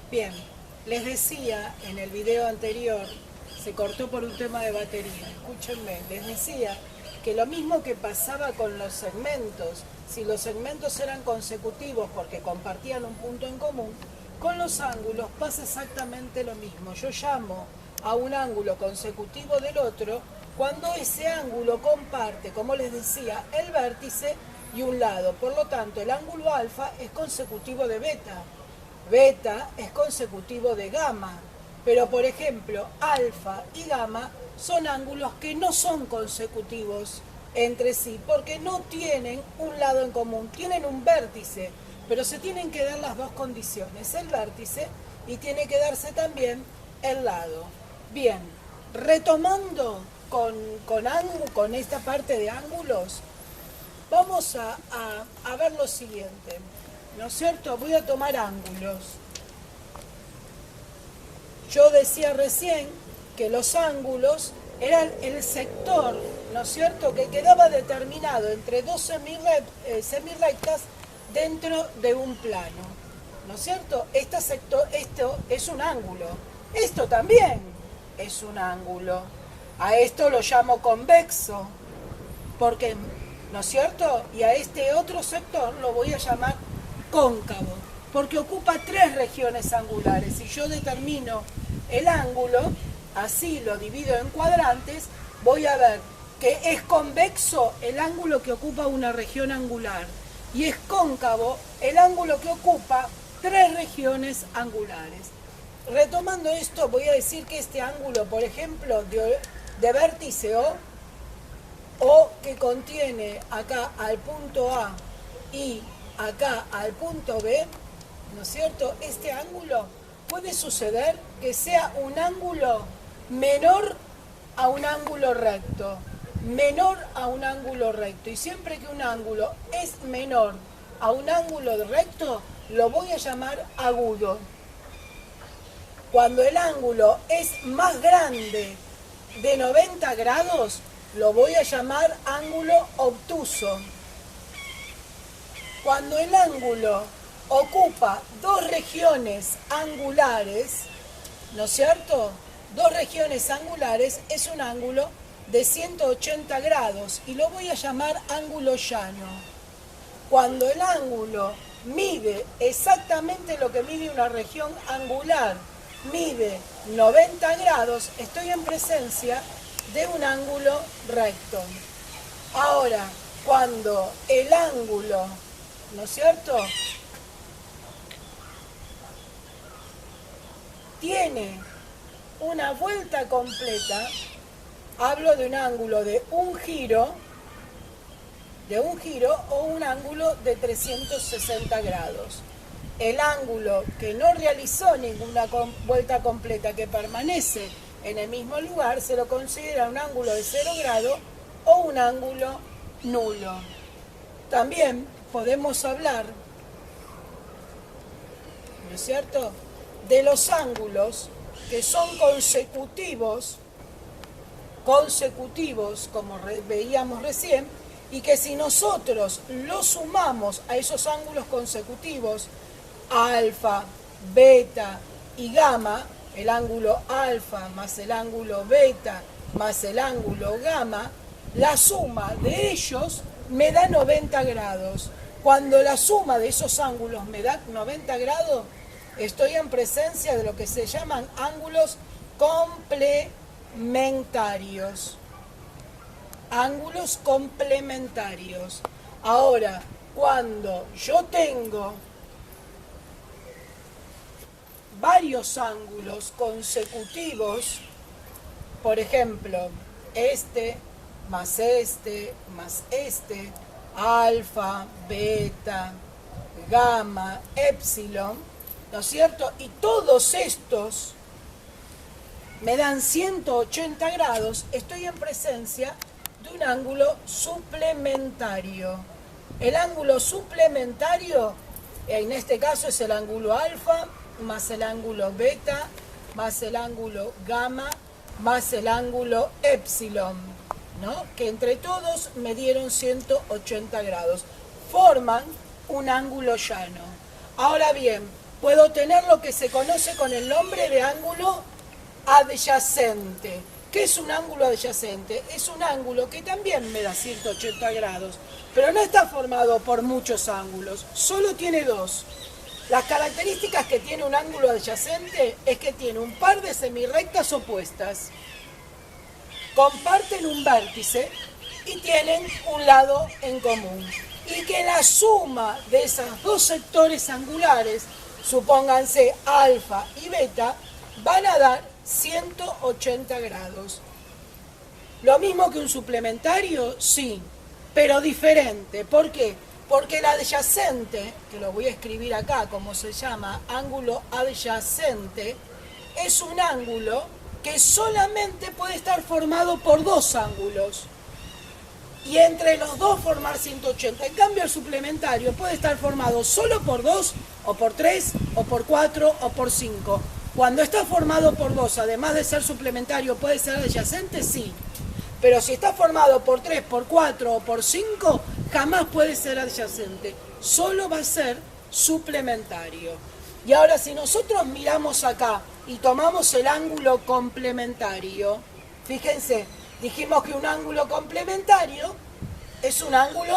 Bien, les decía en el video anterior, se cortó por un tema de batería, escúchenme, les decía que lo mismo que pasaba con los segmentos, si los segmentos eran consecutivos porque compartían un punto en común, con los ángulos pasa exactamente lo mismo. Yo llamo a un ángulo consecutivo del otro cuando ese ángulo comparte, como les decía, el vértice y un lado. Por lo tanto, el ángulo alfa es consecutivo de beta. Beta es consecutivo de gamma. Pero, por ejemplo, alfa y gamma son ángulos que no son consecutivos entre sí, porque no tienen un lado en común, tienen un vértice, pero se tienen que dar las dos condiciones, el vértice y tiene que darse también el lado. Bien, retomando con esta parte de ángulos, vamos a ver lo siguiente, ¿no es cierto? Voy a tomar ángulos. Yo decía recién que los ángulos eran el sector, ¿no es cierto?, que quedaba determinado entre dos semirrectas dentro de un plano, ¿no es cierto? Esto es un ángulo, esto también es un ángulo. A esto lo llamo convexo, porque, ¿no es cierto? Y a este otro sector lo voy a llamar cóncavo, porque ocupa tres regiones angulares. Si yo determino el ángulo, así lo divido en cuadrantes, voy a ver que es convexo el ángulo que ocupa una región angular y es cóncavo el ángulo que ocupa tres regiones angulares. Retomando esto, voy a decir que este ángulo, por ejemplo, de vértice O que contiene acá al punto A y acá al punto B, ¿no es cierto? Este ángulo puede suceder que sea un ángulo menor a un ángulo recto, menor a un ángulo recto. Y siempre que un ángulo es menor a un ángulo recto, lo voy a llamar agudo. Cuando el ángulo es más grande de 90 grados, lo voy a llamar ángulo obtuso. Cuando el ángulo ocupa dos regiones angulares, ¿no es cierto? Dos regiones angulares es un ángulo de 180 grados y lo voy a llamar ángulo llano. Cuando el ángulo mide exactamente lo que mide una región angular, mide 90 grados, estoy en presencia de un ángulo recto. Ahora, cuando el ángulo, ¿no es cierto?, tiene una vuelta completa, hablo de un ángulo de un giro o un ángulo de 360 grados. El ángulo que no realizó ninguna vuelta completa, que permanece en el mismo lugar, se lo considera un ángulo de 0 grado o un ángulo nulo. También podemos hablar, ¿no es cierto?, de los ángulos que son consecutivos, como veíamos recién, y que si nosotros los sumamos a esos ángulos consecutivos, alfa, beta y gamma, el ángulo alfa más el ángulo beta más el ángulo gamma, la suma de ellos me da 90 grados. Cuando la suma de esos ángulos me da 90 grados, estoy en presencia de lo que se llaman ángulos complementarios. Ángulos complementarios. Ahora, cuando yo tengo varios ángulos consecutivos, por ejemplo, este, más este, alfa, beta, gamma, epsilon, ¿no es cierto? Y todos estos me dan 180 grados, estoy en presencia de un ángulo suplementario. El ángulo suplementario, en este caso, es el ángulo alfa, más el ángulo beta, más el ángulo gamma, más el ángulo epsilon, ¿no?, que entre todos me dieron 180 grados. Forman un ángulo llano. Ahora bien, puedo tener lo que se conoce con el nombre de ángulo adyacente. ¿Qué es un ángulo adyacente? Es un ángulo que también me da 180 grados, pero no está formado por muchos ángulos, solo tiene dos. Las características que tiene un ángulo adyacente es que tiene un par de semirrectas opuestas, comparten un vértice y tienen un lado en común. Y que la suma de esos dos sectores angulares, supónganse alfa y beta, van a dar 180 grados. ¿Lo mismo que un suplementario? Sí, pero diferente. ¿Por qué? Porque el adyacente, que lo voy a escribir acá como se llama, ángulo adyacente, es un ángulo que solamente puede estar formado por dos ángulos. Y entre los dos formar 180. En cambio el suplementario puede estar formado solo por 2, o por 3, o por 4, o por 5. Cuando está formado por 2, además de ser suplementario, ¿puede ser adyacente? Sí. Pero si está formado por 3, por 4 o por 5, jamás puede ser adyacente. Solo va a ser suplementario. Y ahora si nosotros miramos acá y tomamos el ángulo complementario, fíjense, dijimos que un ángulo complementario es un ángulo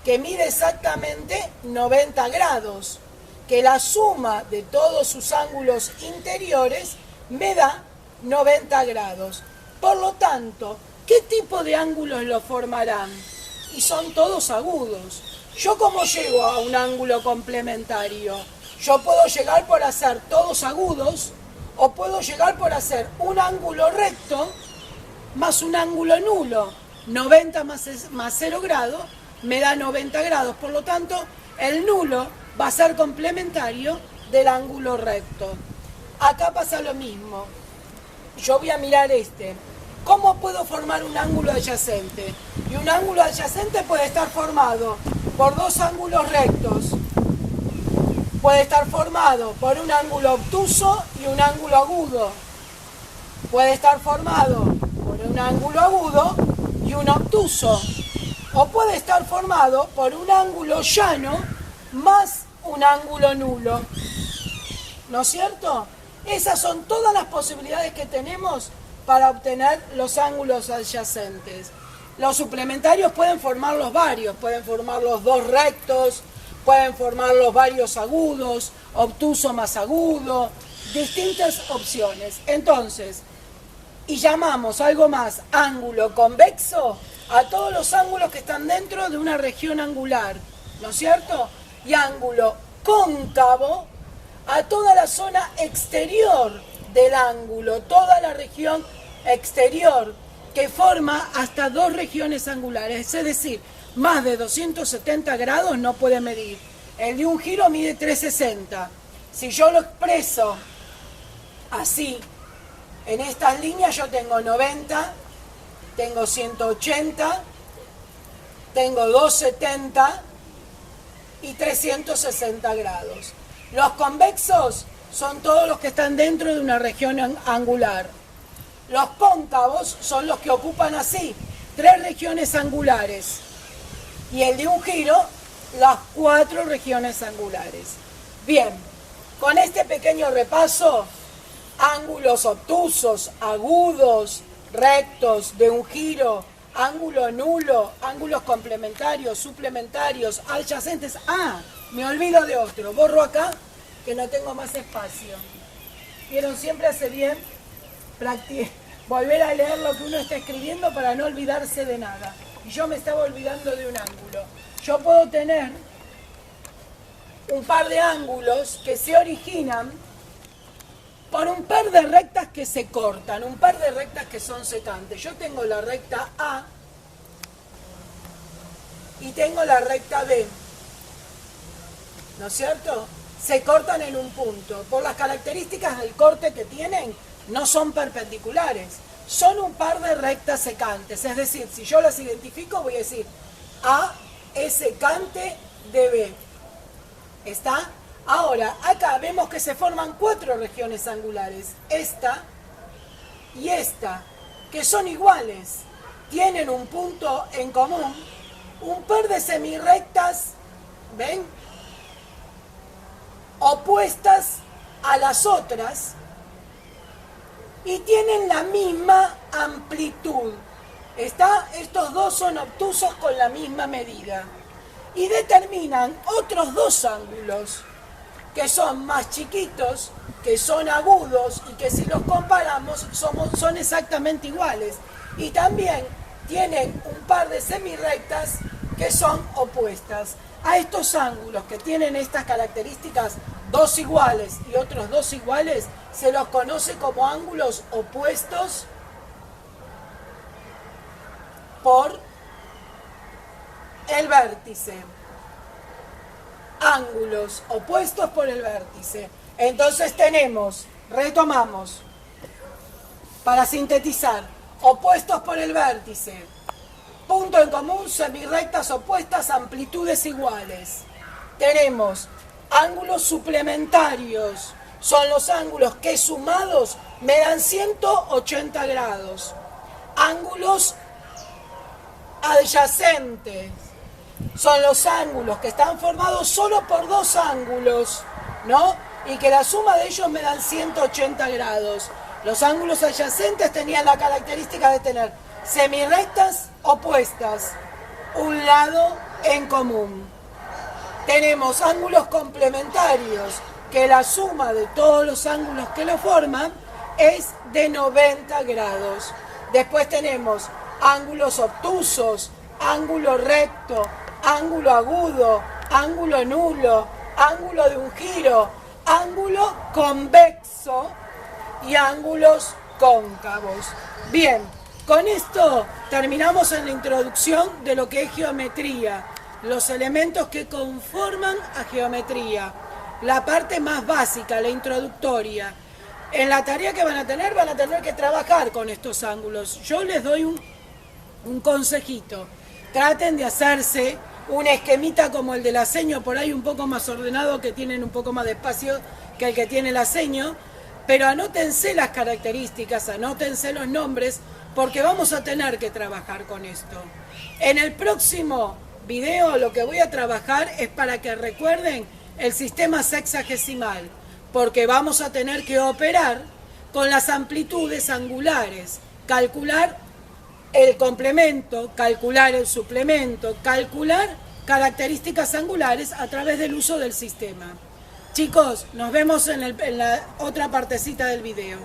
que mide exactamente 90 grados, que la suma de todos sus ángulos interiores me da 90 grados. Por lo tanto, ¿qué tipo de ángulos lo formarán? Y son todos agudos. ¿Yo cómo llego a un ángulo complementario? Yo puedo llegar por hacer todos agudos, o puedo llegar por hacer un ángulo recto más un ángulo nulo. 90 más 0 grados me da 90 grados. Por lo tanto, el nulo va a ser complementario del ángulo recto. Acá pasa lo mismo. Yo voy a mirar este. ¿Cómo puedo formar un ángulo adyacente? Y un ángulo adyacente puede estar formado por dos ángulos rectos. Puede estar formado por un ángulo obtuso y un ángulo agudo. Puede estar formado por un ángulo agudo y un obtuso. O puede estar formado por un ángulo llano más un ángulo nulo. ¿No es cierto? Esas son todas las posibilidades que tenemos para obtener los ángulos adyacentes. Los suplementarios pueden formar los varios, pueden formar los dos rectos, pueden formar los varios agudos, obtuso más agudo, distintas opciones. Entonces, y llamamos algo más ángulo convexo a todos los ángulos que están dentro de una región angular, ¿no es cierto? Y ángulo cóncavo a toda la zona exterior del ángulo, toda la región exterior que forma hasta dos regiones angulares, es decir, más de 270 grados no puede medir. El de un giro mide 360. Si yo lo expreso así, en estas líneas yo tengo 90, tengo 180, tengo 270 y 360 grados. Los convexos son todos los que están dentro de una región angular. Los cóncavos son los que ocupan así, 3 regiones angulares. Y el de un giro, las 4 regiones angulares. Bien, con este pequeño repaso, ángulos obtusos, agudos, rectos, de un giro, ángulo nulo, ángulos complementarios, suplementarios, adyacentes. Ah, me olvido de otro. Borro acá, que no tengo más espacio. ¿Vieron? Siempre hace bien volver a leer lo que uno está escribiendo para no olvidarse de nada. Y yo me estaba olvidando de un ángulo. Yo puedo tener un par de ángulos que se originan por un par de rectas que se cortan, un par de rectas que son secantes. Yo tengo la recta A y tengo la recta B, ¿no es cierto? Se cortan en un punto. Por las características del corte que tienen, no son perpendiculares. Son un par de rectas secantes. Es decir, si yo las identifico, voy a decir A es secante de B. ¿Está? Ahora, acá vemos que se forman 4 regiones angulares. Esta y esta, que son iguales. Tienen un punto en común. Un par de semirrectas, ¿ven? opuestas a las otras y tienen la misma amplitud. Estos dos son obtusos con la misma medida. Y determinan otros dos ángulos, que son más chiquitos, que son agudos y que si los comparamos son exactamente iguales. Y también tienen un par de semirrectas que son opuestas. A estos ángulos que tienen estas características, dos iguales y otros dos iguales, se los conoce como ángulos opuestos por el vértice. Ángulos opuestos por el vértice. Entonces tenemos, retomamos, para sintetizar, opuestos por el vértice, punto en común, semirrectas opuestas, amplitudes iguales. Tenemos ángulos suplementarios, son los ángulos que sumados me dan 180 grados. Ángulos adyacentes son los ángulos que están formados solo por dos ángulos, ¿no? Y que la suma de ellos me dan 180 grados. Los ángulos adyacentes tenían la característica de tener semirrectas opuestas, un lado en común. Tenemos ángulos complementarios, que la suma de todos los ángulos que lo forman es de 90 grados. Después tenemos ángulos obtusos, ángulo recto, ángulo agudo, ángulo nulo, ángulo de un giro, ángulo convexo y ángulos cóncavos. Bien, con esto terminamos en la introducción de lo que es geometría, los elementos que conforman a geometría, la parte más básica, la introductoria. En la tarea que van a tener que trabajar con estos ángulos. Yo les doy un consejito. Traten de hacerse un esquemita como el de la seño, por ahí un poco más ordenado, que tienen un poco más de espacio que el que tiene la seño, pero anótense las características, anótense los nombres, porque vamos a tener que trabajar con esto. En el próximo video lo que voy a trabajar es para que recuerden el sistema sexagesimal, porque vamos a tener que operar con las amplitudes angulares, calcular el complemento, calcular el suplemento, calcular características angulares a través del uso del sistema. Chicos, nos vemos en la otra partecita del video.